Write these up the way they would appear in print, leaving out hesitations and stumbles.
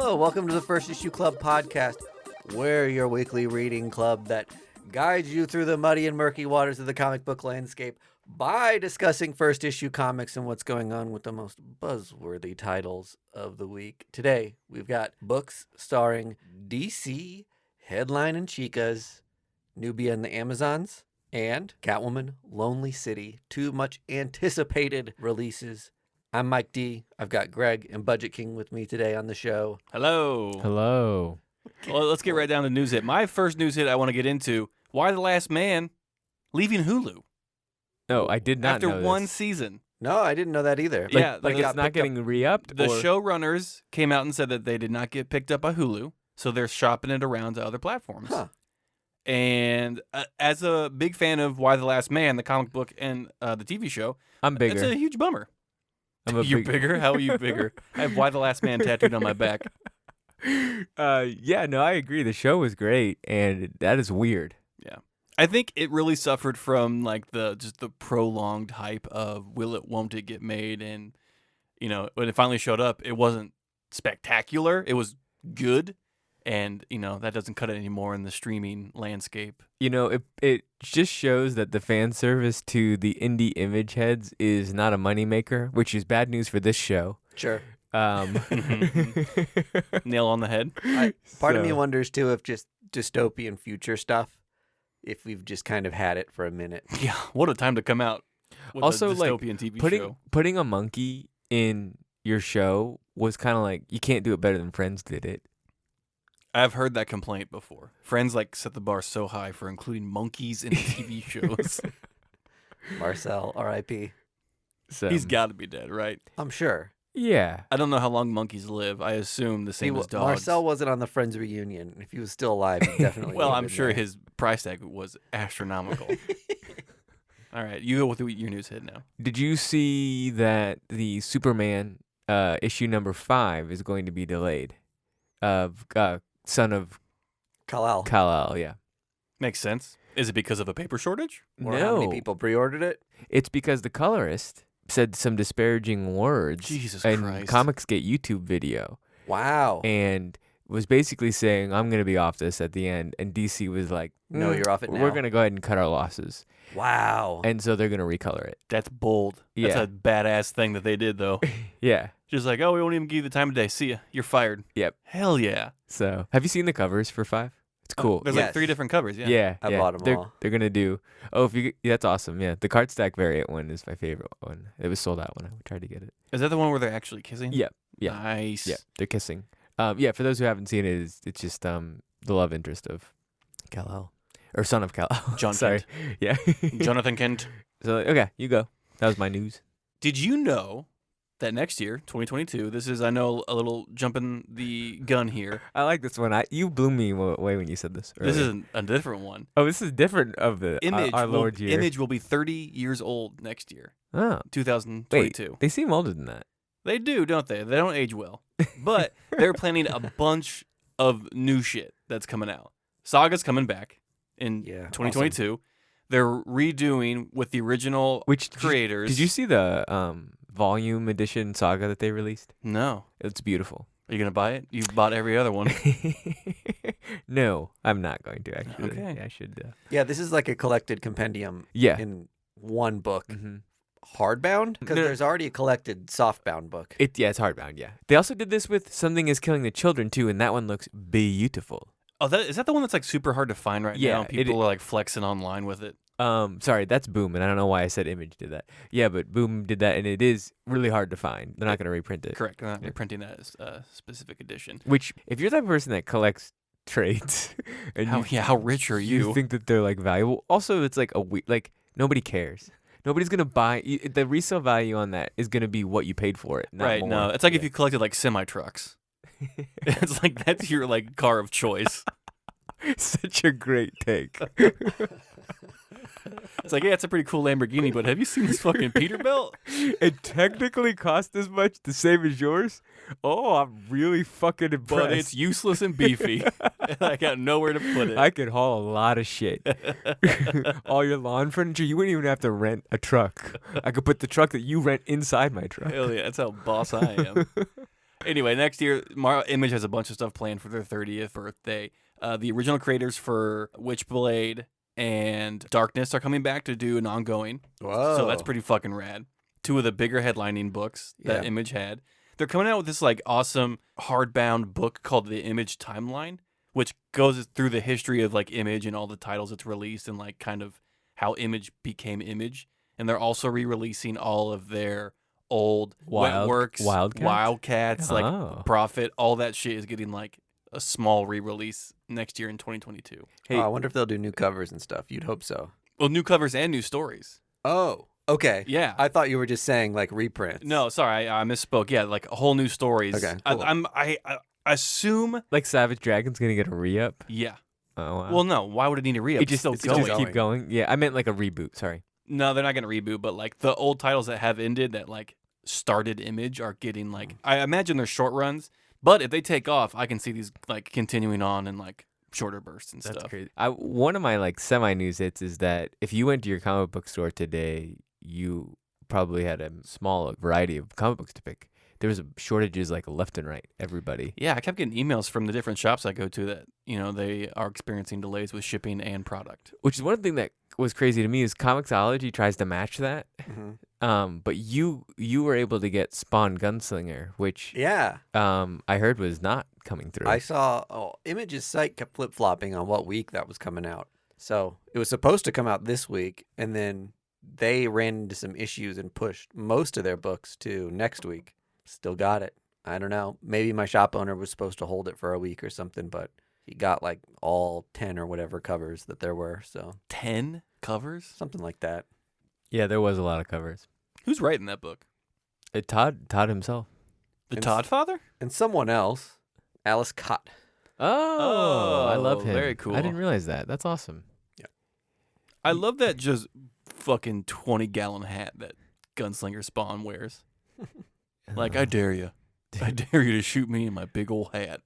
Hello, welcome to the First Issue Club podcast. We're your weekly reading club that guides you through the muddy and murky waters of the comic book landscape by discussing first issue comics and what's going on with the most buzzworthy titles of the week. Today, we've got books starring DC, Headline and Chicas, Nubia and the Amazons, and Catwoman, Lonely City, two much anticipated releases. I'm Mike D. I've got Greg and Budget King with me today on the show. Hello. Hello. Well, let's get right down to news hit. My first news hit I want to get into, Why the Last Man leaving Hulu. No, I did not know After this. one season. No, I didn't know that either. Yeah, Like it's not getting re-upped? The or... showrunners came out and said that they did not get picked up by Hulu, so they're shopping it around to other platforms. Huh. And as a big fan of Why the Last Man, the comic book and the TV show, I'm bigger. it's a huge bummer. You're bigger? How are you bigger? I have Why the Last Man tattooed on my back. Yeah, no, I agree. The show was great, and that is weird. Yeah. I think it really suffered from like the prolonged hype of will it, won't it get made, and when it finally showed up, it wasn't spectacular. It was good, and that doesn't cut it anymore in the streaming landscape. It just shows that the fan service to the indie image heads is not a moneymaker, which is bad news for this show. Sure. Nail on the head. Part of me wonders, too, if just dystopian future stuff, if we've just kind of had it for a minute. Yeah, what a time to come out with also, a dystopian TV show. Putting a monkey in your show was kind of like, you can't do it better than Friends did it. I've heard that complaint before. Friends set the bar so high for including monkeys in TV shows. Marcel, R.I.P. So He's got to be dead, right? I'm sure. Yeah. I don't know how long monkeys live. I assume the same as dogs. Marcel wasn't on the Friends reunion. If he was still alive, he definitely well, would have I'm been sure there. his price tag was astronomical. All right, you go with your news hit now. Did you see that the Superman issue number 5 is going to be delayed? Son of Kal-El. yeah. Makes sense. Is it because of a paper shortage? Or no. how many people pre-ordered it? It's because the colorist said some disparaging words Jesus in Christ. Comicsgate YouTube video. Wow. And was basically saying, I'm going to be off this at the end. And DC was like, No, you're off it now. We're going to go ahead and cut our losses. Wow. And so they're going to recolor it. That's bold. That's Yeah. a badass thing that they did, though. Yeah. Just like, we won't even give you the time of day. See ya. You're fired. Yep. Hell yeah. So have you seen the covers for 5? It's cool. There's Yes. 3 different covers, yeah. Yeah. I bought 'em all. They're going to do, that's awesome. Yeah. The card stack variant one is my favorite one. It was sold out when I tried to get it. Is that the one where they're actually kissing? Yeah. Yeah. Nice. Yeah. They're kissing. Yeah. For those who haven't seen it, it's just the love interest of Kal-El. Or son of Kal-El. John Sorry. Kent. Yeah. Jonathan Kent. So, okay, you go. That was my news. Did you know that next year, 2022, this is, I know, a little jumping the gun here. I like this one. You blew me away when you said this earlier. This is a different one. Oh, this is different of the our Lord year. Image will be 30 years old next year, Oh, 2022. wait. They seem older than that. They do, don't they? They don't age well. But they're planning a bunch of new shit that's coming out. Saga's coming back in 2022. Awesome. They're redoing with the original creators. Did you see the volume edition Saga that they released? No. It's beautiful. Are you going to buy it? You've bought every other one. No, I'm not going to, actually. Okay. Yeah, I should. Yeah, this is like a collected compendium in one book. Mm-hmm. Hardbound? Because there's already a collected softbound book. It's hardbound, yeah. They also did this with Something is Killing the Children, too, and that one looks beautiful. Oh, is that the one that's like super hard to find right Yeah, now? People are like flexing online with it. Sorry, that's Boom, and I don't know why I said Image did that. Yeah, but Boom did that, and it is really hard to find. They're not going to reprint it. Correct. They're not reprinting that as a specific edition. Which, if you're that person that collects trades, and how rich are you? You think that they're like valuable. Also, it's like nobody cares. Nobody's gonna buy. The resale value on that is gonna be what you paid for it. Not Right. more. No, it's like if you collected like semi trucks. It's like that's your like car of choice. Such a great take. It's like, yeah, it's a pretty cool Lamborghini, but have you seen this fucking Peterbilt? It technically cost as much, the same as yours. Oh, I'm really fucking impressed. But it's useless and beefy. And I got nowhere to put it. I could haul a lot of shit. All your lawn furniture, you wouldn't even have to rent a truck. I could put the truck that you rent inside my truck. Hell yeah, that's how boss I am. Anyway, next year, Image has a bunch of stuff planned for their 30th birthday. The original creators for Witchblade and Darkness are coming back to do an ongoing. Whoa. So that's pretty fucking rad. Two of the bigger headlining books that Yeah. Image had. They're coming out with this like awesome hardbound book called The Image Timeline, which goes through the history of like Image and all the titles it's released and like kind of how Image became Image. And they're also re-releasing all of their old Wetworks, Wildcats, Oh. like Prophet, all that shit is getting like a small re-release next year in 2022. Hey, I wonder if they'll do new covers and stuff. You'd hope so. Well, new covers and new stories. Oh, okay. Yeah. I thought you were just saying like reprints. No, sorry, I misspoke. Yeah, like whole new stories. Okay, cool. I assume. like Savage Dragon's gonna get a re-up. Yeah. Oh wow. Well, no. Why would it need a re-up? it just, It's still it's going. just keep going. Yeah, I meant like a reboot. Sorry. No, they're not going to reboot, but like the old titles that have ended that like started Image are getting like I imagine they're short runs, but if they take off, I can see these like continuing on in like shorter bursts and That's stuff. crazy. One of my like semi-news hits is that if you went to your comic book store today, you probably had a small variety of comic books to pick. There was shortages like left and right. Everybody. Yeah, I kept getting emails from the different shops I go to that they are experiencing delays with shipping and product. Which is one thing that was crazy to me is Comixology tries to match that. Mm-hmm. But you were able to get Spawn Gunslinger, which Yeah. I heard was not coming through. I saw Image's site kept flip-flopping on what week that was coming out. So it was supposed to come out this week, and then they ran into some issues and pushed most of their books to next week. Still got it. I don't know. Maybe my shop owner was supposed to hold it for a week or something, but he got like all 10 or whatever covers that there were. So 10 covers? something like that. Yeah, there was a lot of covers. Who's writing that book? Todd himself. The And Todd father? And someone else, Alice Cott. Oh, I love Oh, him. very cool. I didn't realize that. That's awesome. I love that just fucking 20-gallon hat that Gunslinger Spawn wears. Like, I dare you. I dare you to shoot me in my big old hat.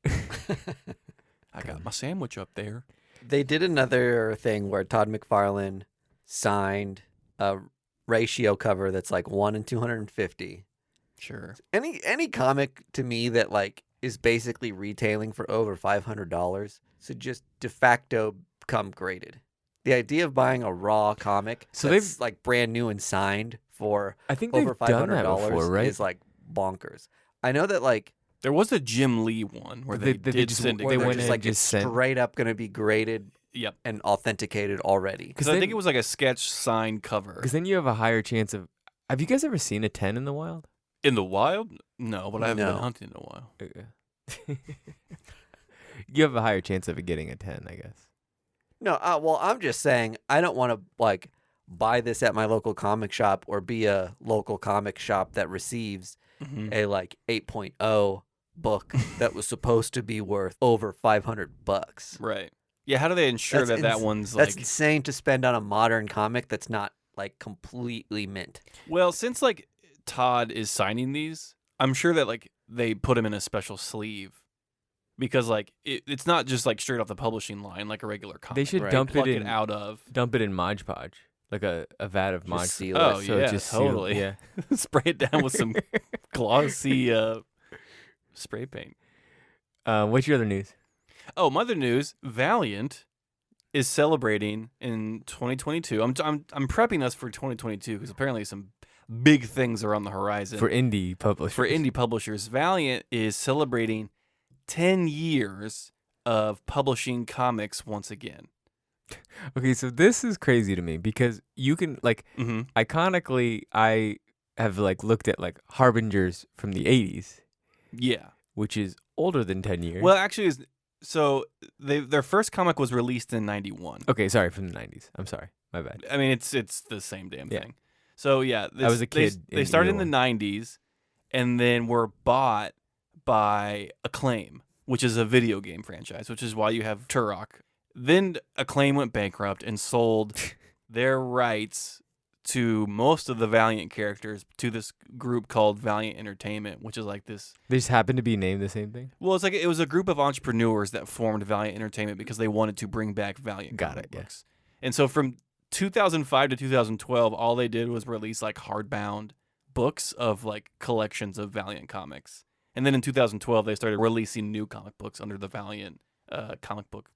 I got my sandwich up there. They did another thing where Todd McFarlane signed a ratio cover that's like 1 in 250. Sure. Any comic to me that like is basically retailing for over $500 should just de facto come graded. The idea of buying a raw comic So that's like brand new and signed for I think over they've done that $500 before, right? is like bonkers. I know that like There was a Jim Lee one where they did just- send it. they they're went just in like and just it's sent- straight up going to be graded Yep. and authenticated already. Because I think it was like a sketch signed cover. Because then you have a higher chance of. Have you guys ever seen a 10 in the wild? In the wild? No, but I haven't No. been hunting in a while. You have a higher chance of it getting a 10, I guess. No, well, I'm just saying I don't want to like buy this at my local comic shop or be a local comic shop that receives Mm-hmm. a like 8.0 book that was supposed to be worth over $500. Right. Yeah, how do they ensure That's that one's That's like... insane to spend on a modern comic that's not like completely mint. Well, since like Todd is signing these, I'm sure that like they put him in a special sleeve. Because like it's not just like straight off the publishing line like a regular comic. They should right? dump Pluck it it in out of. dump it in Mod Podge, like a vat of Mod. Just seal Oh, it. so yeah, it just sealed- totally. yeah. Spray it down with some glossy spray paint. What's your other news? Oh, mother news! Valiant is celebrating in 2022. I'm prepping us for 2022 because apparently some big things are on the horizon For indie publishers. for indie publishers. Valiant is celebrating 10 years of publishing comics once again. Okay, so this is crazy to me because you can like Mm-hmm. iconically I have like looked at like Harbingers from the 80s, Yeah. which is older than 10 years. Well, actually, their first comic was released in 91. okay, sorry, from the 90s. I'm sorry. My bad. I mean, it's the same damn Yeah. thing. So yeah, I was a kid They in started year in the 90s, and then were bought by Acclaim, which is a video game franchise, which is why you have Turok. Then Acclaim went bankrupt and sold their rights to most of the Valiant characters to this group called Valiant Entertainment, which is like this. They just happen to be named the same thing. Well, it's like it was a group of entrepreneurs that formed Valiant Entertainment because they wanted to bring back Valiant Got comic it, yeah. books. And so from 2005 to 2012, all they did was release like hardbound books of like collections of Valiant comics. And then in 2012, they started releasing new comic books under the Valiant comic book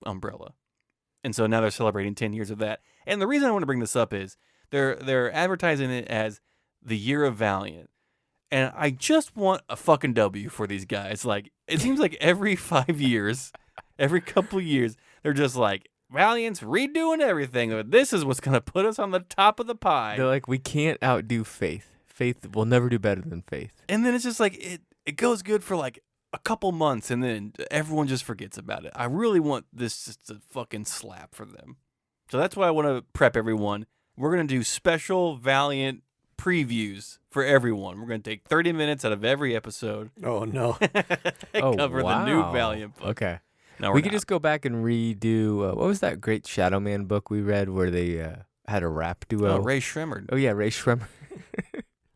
umbrella. And so now they're celebrating 10 years of that. And the reason I want to bring this up is they're advertising it as the year of Valiant. And I just want a fucking W for these guys. Like, it seems like every 5 years, every couple years, they're just like, Valiant's redoing everything. This is what's going to put us on the top of the pie. They're like, we can't outdo Faith. Faith will never do better than Faith. And then it's just like, it goes good for like a couple months, and then everyone just forgets about it. I really want this just to fucking slap for them. So that's why I want to prep everyone. We're going to do special Valiant previews for everyone. We're going to take 30 minutes out of every episode. Oh, no. And cover the new Valiant book. Okay. No, We could just go back and redo, what was that great Shadow Man book we read where they had a rap duo? Oh, Ray Shremmerd. Oh, yeah, Ray Shremmer.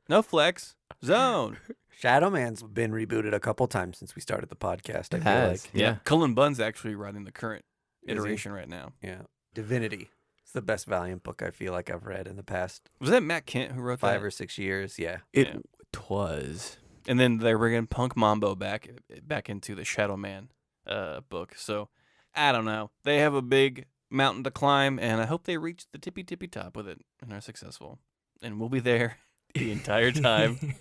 No flex. Zone. Shadow Man's been rebooted a couple times since we started the podcast. I It feel has. like. Yeah. Cullen Bunn's actually writing the current Is he? iteration right now. Yeah. Divinity. It's the best Valiant book I feel like I've read in the past Was that Matt Kent who wrote 5 that? or 6 years. Yeah. It Yeah. was. And then they're bringing Punk Mambo back into the Shadow Man book. So I don't know. They have a big mountain to climb, and I hope they reach the tippy top with it and are successful. And we'll be there the entire time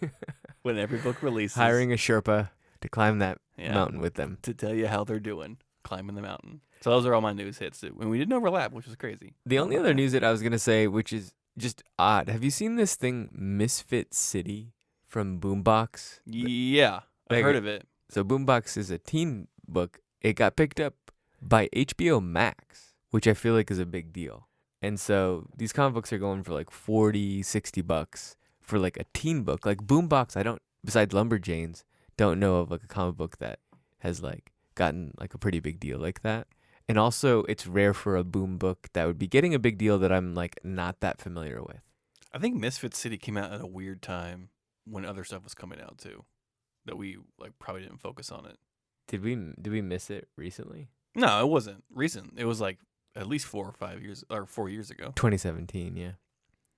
when every book releases. Hiring a Sherpa to climb that Yeah. mountain with them. To tell you how they're doing climbing the mountain. So those are all my news hits. And we didn't overlap, which was crazy. The only other news that I was going to say, which is just odd, have you seen this thing, Misfit City from Boombox? Yeah, I've Like- heard of it. So Boombox is a teen book. It got picked up by HBO Max, which I feel like is a big deal. And so these comic books are going for like $40-$60 for like a teen book. Like Boombox, I don't, besides Lumberjanes, don't know of like a comic book that has like gotten like a pretty big deal like that. And also it's rare for a Boom book that would be getting a big deal that I'm like not that familiar with. I think Misfit City came out at a weird time when other stuff was coming out too, that we like probably didn't focus on it. Did we miss it recently? No, it wasn't recent. It was like at least 4 years ago. 2017, yeah.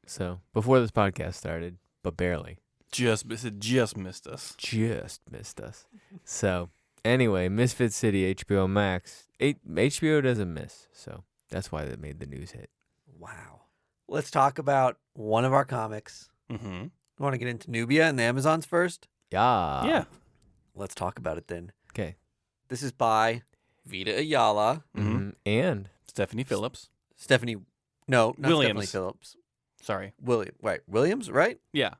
So before this podcast started, but barely. Just missed us. Just missed us. So anyway, Misfit City, HBO Max. HBO doesn't miss, so that's why they made the news hit. Wow. Let's talk about one of our comics. Mm-hmm. You want to get into Nubia and the Amazons first? Yeah. Yeah. Let's talk about it then. Okay. This is by Vita Ayala, Mm-hmm. And Stephanie Phillips. Stephanie. No, not Williams. Stephanie Phillips. Sorry. Williams, right? Yeah.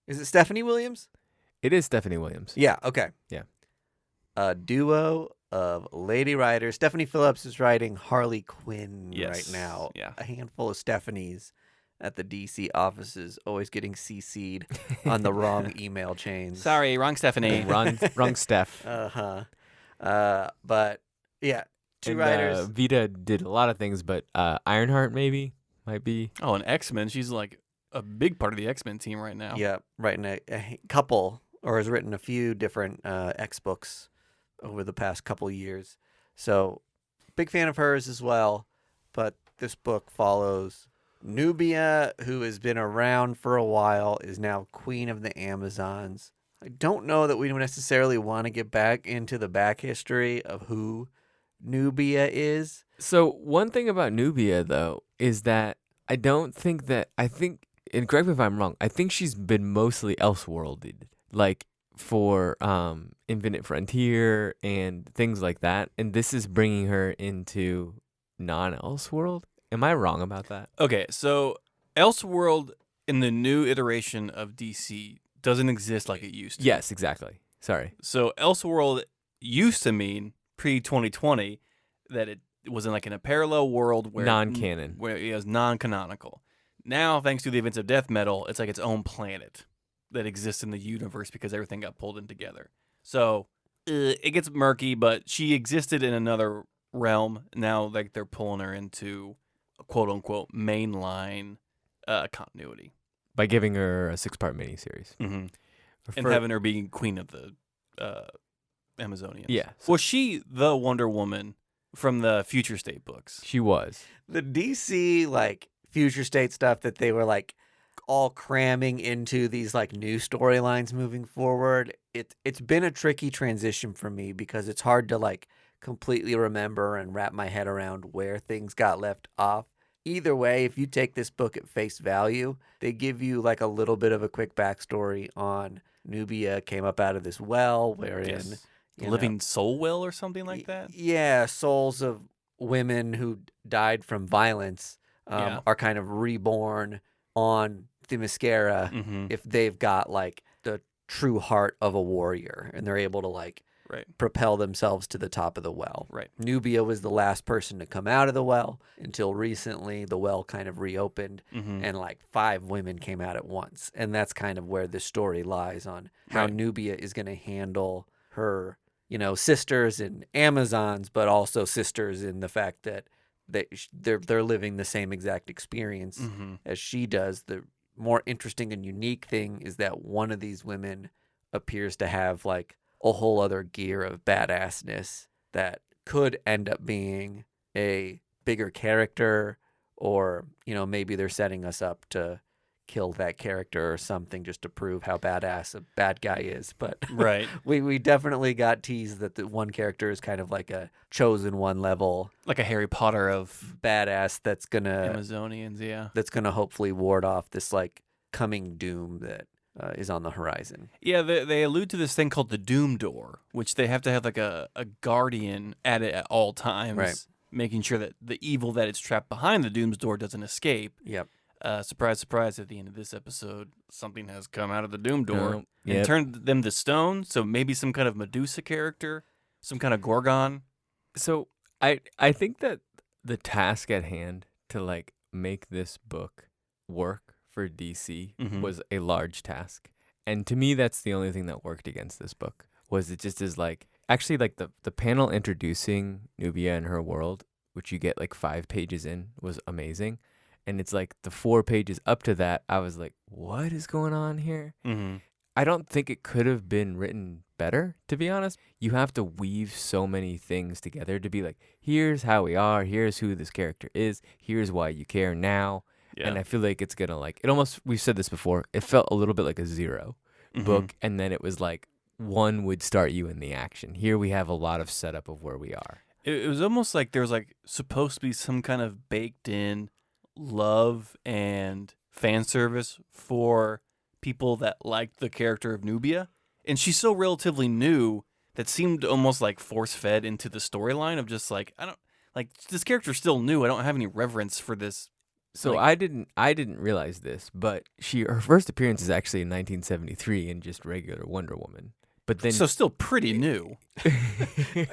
Is it Stephanie Williams? it is Stephanie Williams. Yeah. Okay. Yeah. A duo of lady writers. Stephanie Phillips is writing Harley Quinn Yes. right now. Yeah. A handful of Stephanies at the DC offices, always getting CC'd on the wrong email chains. Sorry, wrong Stephanie. Wrong Steph. But yeah, two And, writers. Vita did a lot of things, but Ironheart maybe might be. Oh, and X-Men. She's like a big part of the X-Men team right now. Yeah, writing a couple, or has written a few different X books over the past couple years. So, big fan of hers as well. But this book follows Nubia, who has been around for a while, is now Queen of the Amazons. I don't know that we necessarily want to get back into the back history of who Nubia is. So one thing about Nubia though is that I think, and correct me if I'm wrong, I think she's been mostly Elseworlded, like for Infinite Frontier and things like that, and this is bringing her into non-Elseworld. Am I wrong about that? Okay, so Elseworld in the new iteration of DC doesn't exist like it used to. Yes, exactly. Sorry. So Elseworld used to mean pre-2020 that it was in a parallel world where Non-canon. where it was non-canonical. Now, thanks to the events of Death Metal, it's like its own planet that exists in the universe because everything got pulled in together. So it gets murky, but she existed in another realm. Now, like they're pulling her into a quote-unquote mainline continuity. By giving her a 6-part miniseries. Mm-hmm. And For- having her being queen of the Amazonians. Yeah. Was she the Wonder Woman from the Future State books? She was. The DC, future state stuff that they were, all cramming into these like new storylines moving forward. It's been a tricky transition for me because it's hard to like completely remember and wrap my head around where things got left off. Either way, if you take this book at face value, they give you like a little bit of a quick backstory on Nubia came up out of this well wherein Yes. you Living soul well or something like that. yeah, souls of women who died from violence Yeah. are kind of reborn on the mascara Mm-hmm. if they've got like the true heart of a warrior and they're able to like Right. propel themselves to the top of the well. Right. Nubia was the last person to come out of the well until recently. The well kind of reopened Mm-hmm. and like 5 women came out at once. And that's kind of where the story lies on how Right. Nubia is going to handle her, sisters and Amazons, but also sisters in the fact that they're living the same exact experience Mm-hmm. as she does. The more interesting and unique thing is that one of these women appears to have like a whole other gear of badassness that could end up being a bigger character, or maybe they're setting us up to kill that character or something just to prove how badass a bad guy is. But Right. we definitely got teased that the one character is kind of like a chosen one level Like a Harry Potter of badass that's gonna Amazonians. Yeah. hopefully ward off this like coming doom that is on the horizon. Yeah, they allude to this thing called the Doom Door, which they have to have like a guardian at it at all times, Right. making sure that the evil that is trapped behind the Doom's Door doesn't escape. Yep. Surprise, surprise, at the end of this episode, something has come out of the Doom Door Oh, and yep. turned them to stone, so maybe some kind of Medusa character, some kind of Gorgon. So I think that the task at hand to like make this book work for DC Mhm. was a large task. And to me that's the only thing that worked against this book. Was it just is like actually like the panel introducing Nubia and her world, which you get like 5 pages in, was amazing. And it's like the 4 pages up to that, I was like, what is going on here? Mm-hmm. I don't think it could have been written better, to be honest. You have to weave so many things together to be like, here's how we are, here's who this character is, here's why you care now. Yeah. And I feel like it's going to like, it almost, we've said this before, it felt a little bit like a Zero Mhm. book. And then it was like, one would start you in the action. Here we have a lot of setup of where we are. It was almost like there was like supposed to be some kind of baked in love and fan service for people that liked the character of Nubia. And she's so relatively new that seemed almost like force fed into the storyline of just like, this character's still new. I don't have any reverence for this. So Like- I didn't realize this, but her first appearance is actually in 1973 in just regular Wonder Woman. But then So still pretty new.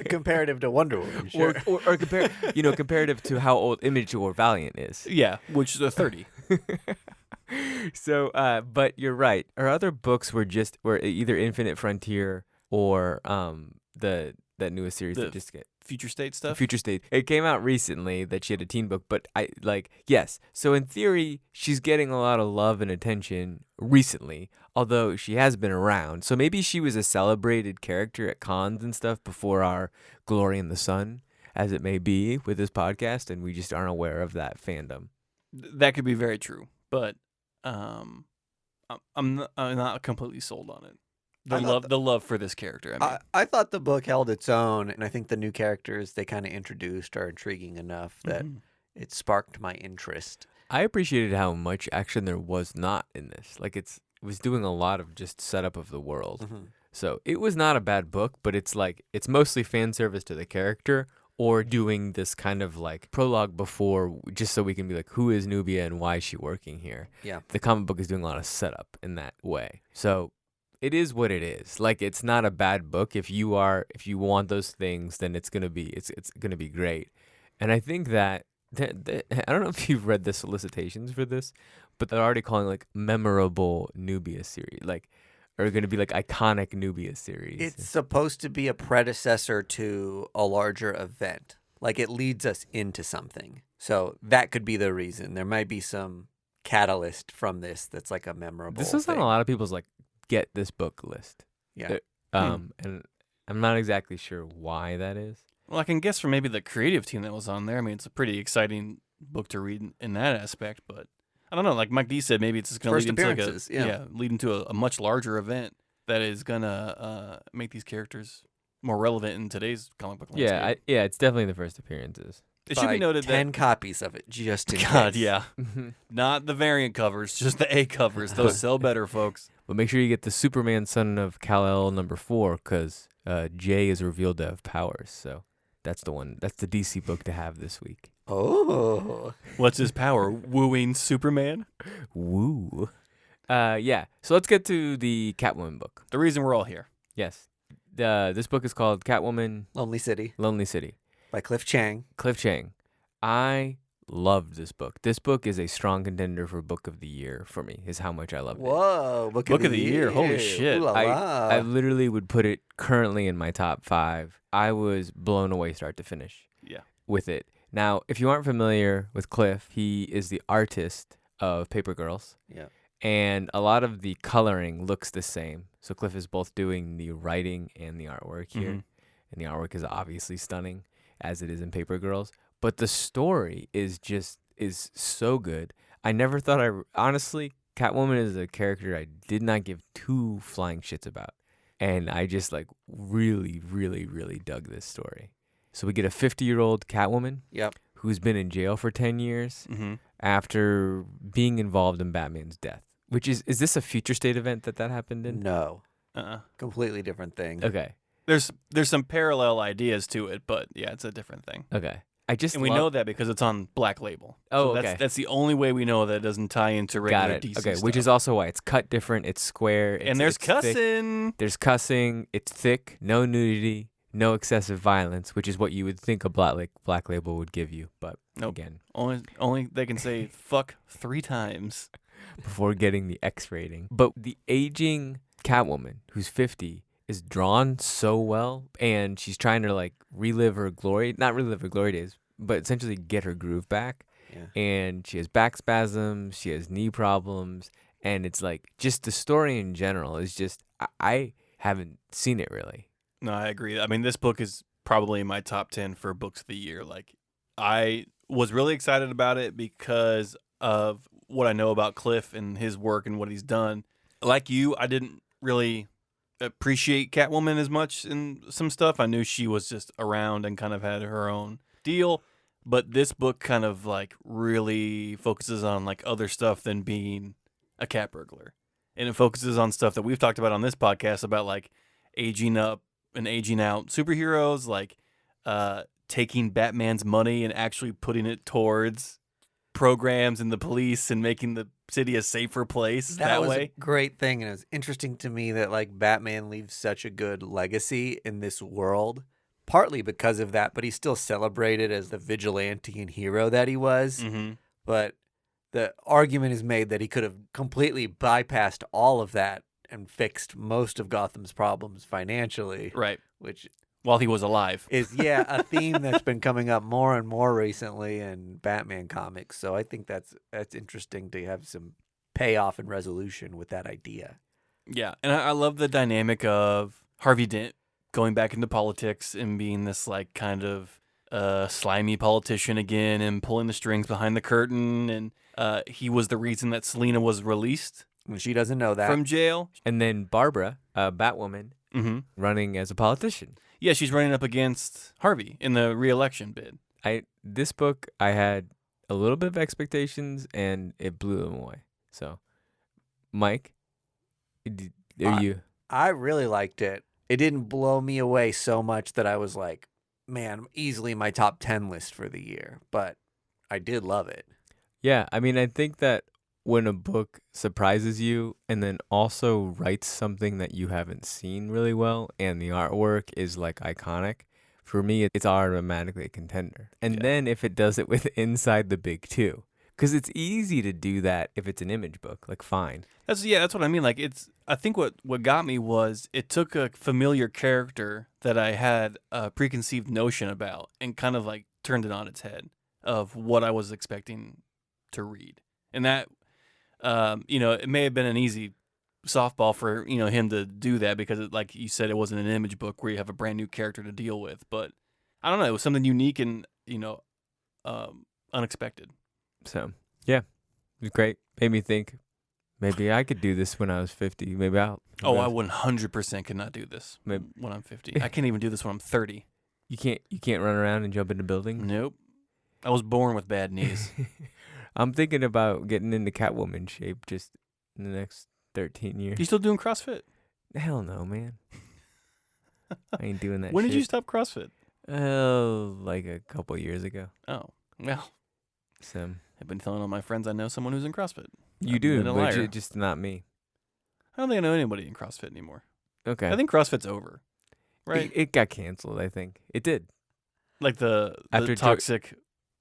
Comparative to Wonder Woman, sure. or comparative to how old Image or Valiant is. Yeah, which is a 30. So, but you're right. Her other books were either Infinite Frontier or that newest series The that just get Future State stuff. Future State. It came out recently that she had a teen book, but yes. So in theory, she's getting a lot of love and attention recently, although she has been around. So maybe she was a celebrated character at cons and stuff before our Glory in the Sun, as it may be with this podcast, and we just aren't aware of that fandom. That could be very true, but I'm not completely sold on it. The love for this character. I mean, I thought the book held its own, and I think the new characters they kind of introduced are intriguing enough that Mhm. it sparked my interest. I appreciated how much action there was not in this. Like it was doing a lot of just setup of the world. Mhm. So it was not a bad book, but it's like it's mostly fan service to the character or doing this kind of like prologue before just so we can be like, who is Nubia and why is she working here? Yeah. The comic book is doing a lot of setup in that way. So it is what it is. Like it's not a bad book. If you want those things, then it's gonna be great. And I think that I don't know if you've read the solicitations for this, but they're already calling like memorable Nubia series, like are going to be like iconic Nubia series. It's supposed to be a predecessor to a larger event. Like it leads us into something. So that could be the reason. There might be some catalyst from this that's like a memorable This was on thing. a lot of people's like get this book list. Yeah. And I'm not exactly sure why that is. Well, I can guess from maybe the creative team that was on there. I mean, it's a pretty exciting book to read in that aspect, but I don't know. Like Mike D said, maybe it's just going to First lead into appearances, yeah. lead into a much larger event that is going to make these characters more relevant in today's comic book landscape. Yeah, it's definitely the first appearances. It should be noted 10 that copies of it, just in God, case. yeah, not the variant covers, just the A covers. Those sell better, folks. But make sure you get the Superman Son of Kal-El #4 because Jay is revealed to have powers. So that's the one. That's the DC book to have this week. Oh. What's his power? Wooing Superman? Woo. Yeah. So let's get to the Catwoman book. The reason we're all here. Yes. This book is called Catwoman Lonely City Lonely City. by Cliff Chang. Cliff Chang. I loved this book. This book is a strong contender for Book of the Year for me, is how much I loved it. Whoa. Book of the Year. Holy shit. Ooh la la. I literally would put it currently in my top 5. I was blown away start to finish Yeah. with it. Now, if you aren't familiar with Cliff, he is the artist of Paper Girls. Yeah. And a lot of the coloring looks the same. So Cliff is both doing the writing and the artwork here. Mhm. And the artwork is obviously stunning, as it is in Paper Girls. But the story is so good. I never thought honestly, Catwoman is a character I did not give 2 flying shits about. And I just really, really, really dug this story. So we get a 50-year-old Catwoman Yep. who's been in jail for 10 years Mm-hmm. after being involved in Batman's death. Which is this a future state event that happened in? No. Uh-uh. Completely different thing. Okay. There's some parallel ideas to it, but yeah, it's a different thing. Okay. And we know that because it's on Black Label. Oh, so okay. that's the only way we know that it doesn't tie into regular Got it. DC Okay, stuff. which is also why it's cut different. It's square. And there's it's thick. cussing. There's cussing. It's thick. No nudity. No excessive violence, which is what you would think a Black Label would give you. But Nope. again, Only they can say fuck 3 times. before getting the X rating. But the aging Catwoman, who's 50, is drawn so well, and she's trying to relive her glory, not relive her glory days, but essentially get her groove back. Yeah. And she has back spasms, she has knee problems, and it's just the story in general is just I haven't seen it really. No, I agree. I mean, this book is probably in my top 10 for books of the year. I was really excited about it because of what I know about Cliff and his work and what he's done. Like you, I didn't really appreciate Catwoman as much in some stuff. I knew she was just around and kind of had her own deal. But this book kind of really focuses on other stuff than being a cat burglar. And it focuses on stuff that we've talked about on this podcast about aging up and aging out superheroes, taking Batman's money and actually putting it towards programs and the police and making the city a safer place that was way. a great thing, and it was interesting to me that Batman leaves such a good legacy in this world, partly because of that, but he's still celebrated as the vigilante and hero that he was. Mm-hmm. But the argument is made that he could have completely bypassed all of that and fixed most of Gotham's problems financially, Right. which While he was alive. is a theme that's been coming up more and more recently in Batman comics. So I think that's interesting to have some payoff and resolution with that idea. Yeah. And I love the dynamic of Harvey Dent going back into politics and being this kind of slimy politician again and pulling the strings behind the curtain. And he was the reason that Selena was released And she doesn't know that. from jail. And then Barbara, Batwoman, Mm-hmm. running as a politician. Yeah, she's running up against Harvey in the re-election bid. This book, I had a little bit of expectations, and it blew them away. So, Mike, are you? I really liked it. It didn't blow me away so much that I was like, man, easily my top 10 list for the year. But I did love it. Yeah, I mean, I think that when a book surprises you and then also writes something that you haven't seen really well, and the artwork is iconic, for me, it's automatically a contender. And then if it does it with Inside the Big Two, because it's easy to do that if it's an image book, fine. That's what I mean. I think what got me was it took a familiar character that I had a preconceived notion about and kind of turned it on its head of what I was expecting to read. And that, it may have been an easy softball for, him to do that because like you said, it wasn't an image book where you have a brand new character to deal with, but I don't know. It was something unique and, unexpected. So, yeah, was great. Made me think, maybe I could do this when I was 50. Maybe I'll. Oh, I 100% could not do this Maybe. when I'm 50. I can't even do this when I'm 30. You can't run around and jump into buildings? Nope. I was born with bad knees. I'm thinking about getting into Catwoman shape just in the next 13 years. You still doing CrossFit? Hell no, man. I ain't doing that When shit. did you stop CrossFit? Oh, like a couple years ago. Oh, well, So I've been telling all my friends I know someone who's in CrossFit. you I've do, been a but liar. just not me. I don't think I know anybody in CrossFit anymore. Okay. I think CrossFit's over, right? It got canceled, I think. It did. Like the After toxic.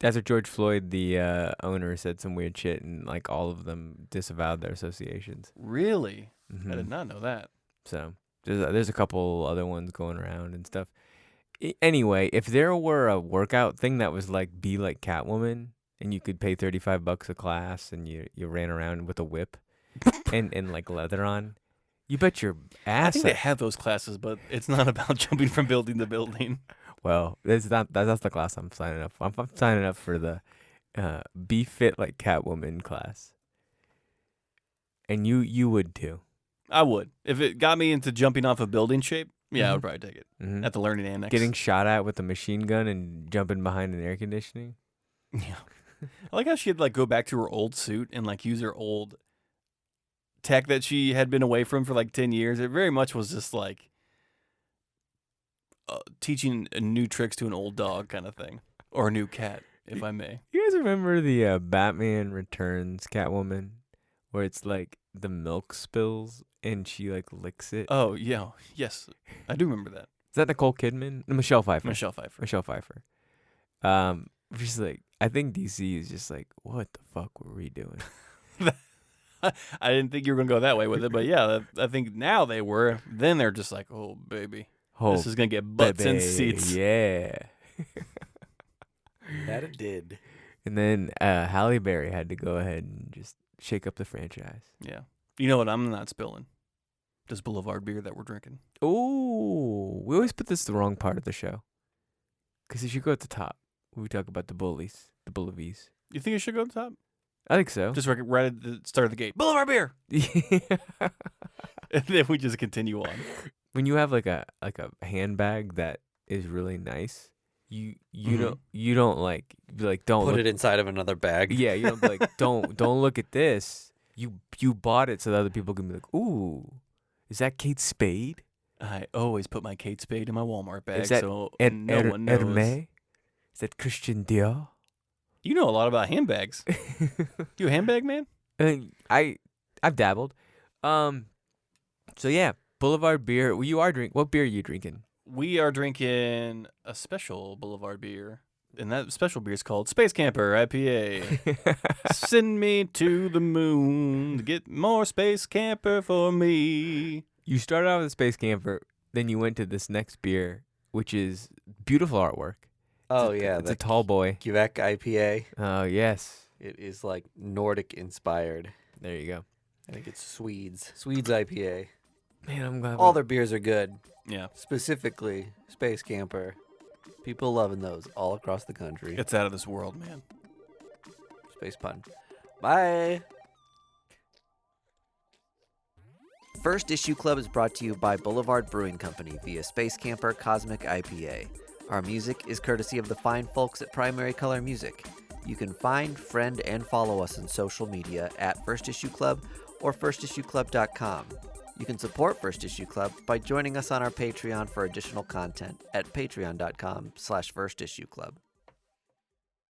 After George Floyd, the owner said some weird shit, and like all of them disavowed their associations. Really? Mhm. I did not know that. So there's a couple other ones going around and stuff. Anyway, if there were a workout thing that was like be like Catwoman, and you could pay $35 a class, and you ran around with a whip and like leather on, you bet your I ass. think they have those classes, but it's not about jumping from building to building. Well, that's the class I'm signing up for. I'm signing up for the be fit like Catwoman class. And you would too. I would. If it got me into jumping off a building shape, yeah, I would probably take it. Mm-hmm. At the Learning Annex. Getting shot at with a machine gun and jumping behind an air conditioning. Yeah. I like how she'd like go back to her old suit and like use her old tech that she had been away from for like 10 years. It very much was just like teaching new tricks to an old dog kind of thing. Or a new cat, if I may. You guys remember the Batman Returns Catwoman, where it's like the milk spills and she like licks it? Oh, yeah. Yes. I do remember that. Is that Nicole Kidman? No, Michelle Pfeiffer. Michelle Pfeiffer. Michelle Pfeiffer. She's like, I think DC is just like, what the fuck were we doing? I didn't think you were going to go that way with it, but yeah, I think now they were. Then they're just like, oh, baby. Oh, This is going to get butts in baby, seats. Yeah. That it did. And then Halle Berry had to go ahead and just shake up the franchise. Yeah. You know what I'm not spilling? This Boulevard beer that we're drinking. Ooh, we always put this the wrong part of the show. Because it should go at the top when we talk about the bullies, the bullies. You think it should go to the top? I think so. Just right at the start of the gate. Boulevard beer! And then we just continue on. When you have like a handbag that is really nice, you don't like don't Put look, it inside of another bag. yeah, you don't be like don't look at this. You bought it so that other people can be like, ooh, is that Kate Spade? I always put my Kate Spade in my Walmart bag, Is that so no one knows. Hermès? Is that Christian Dior? You know a lot about handbags. You a handbag man? I've dabbled. So yeah, Boulevard beer. What beer are you drinking? We are drinking a special Boulevard beer, and that special beer is called Space Camper IPA. Send me to the moon to get more Space Camper for me. You started out with a Space Camper, then you went to this next beer, which is beautiful artwork. Oh, yeah. It's a tall boy. Quebec IPA. Oh, yes. It is like Nordic inspired. There you go. I think it's Swedes. Swedes IPA. Man, I'm glad. All their beers are good. Yeah, Specifically, Space Camper. People loving those all across the country. it's out of this world, man. Space pun. Bye. First Issue Club is brought to you by Boulevard Brewing Company via Space Camper Cosmic IPA. Our music is courtesy of the fine folks at Primary Color Music. You can find, friend, and follow us on social media at First Issue Club or firstissueclub.com. You can support First Issue Club by joining us on our Patreon for additional content at patreon.com/firstissueclub.